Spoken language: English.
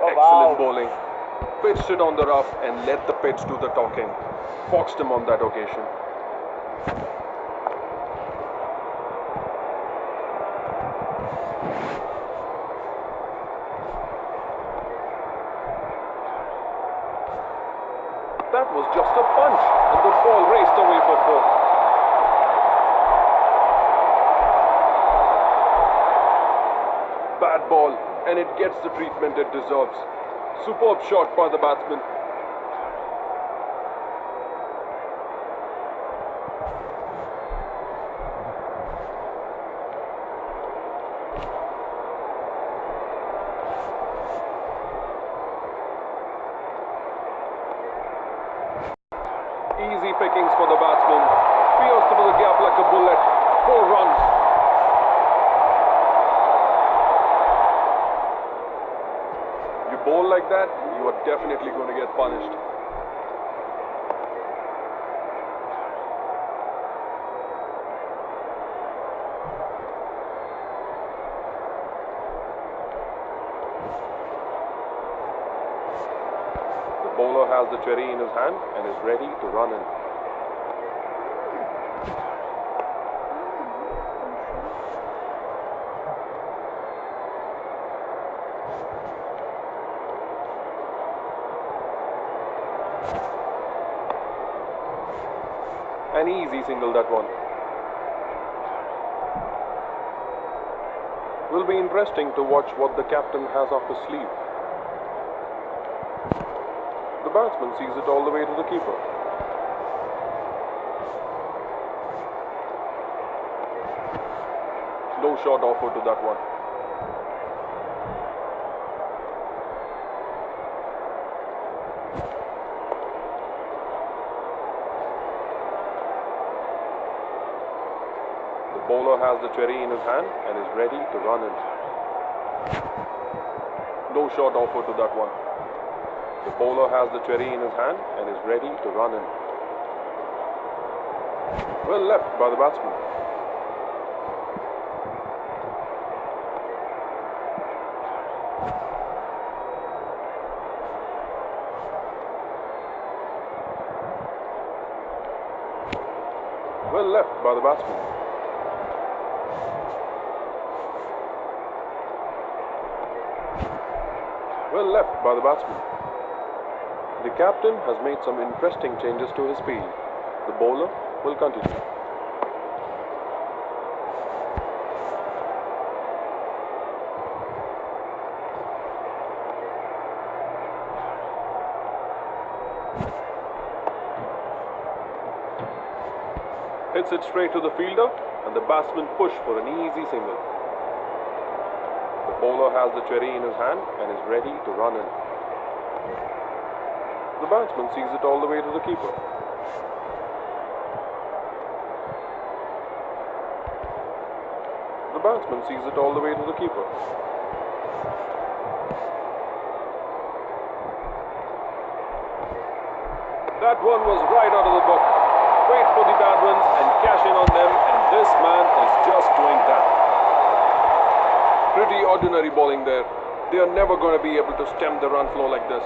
Excellent bowling. Pitched it on the rough and let the pitch do the talking. Foxed him on that occasion. That was just a punch and the ball raced away for four. Bad ball and it gets the treatment it deserves. Superb shot by the batsman. Easy pickings for the batsman. Pierced over the gap like a bullet. 4 runs. You bowl like that, you are definitely going to get punished. The bowler has the cherry in his hand and is ready to run in. An easy single, that one. Will be interesting to watch what the captain has up his sleeve. The batsman sees it all the way to the keeper. No shot offered to that one. The bowler has the cherry in his hand and is ready to run in. No shot offered to that one. The bowler has the cherry in his hand and is ready to run in. Well left by the batsman. Well left by the batsman. Well left by the batsman. The captain has made some interesting changes to his field. The bowler will continue. Hits it straight to the fielder and the batsman push for an easy single. The bowler has the cherry in his hand and is ready to run in. The batsman sees it all the way to the keeper. The batsman sees it all the way to the keeper. That one was right out of the book. Wait for the bad ones and cash in on them, and this man is just doing that. Pretty ordinary bowling there. They are never going to be able to stem the run flow like this.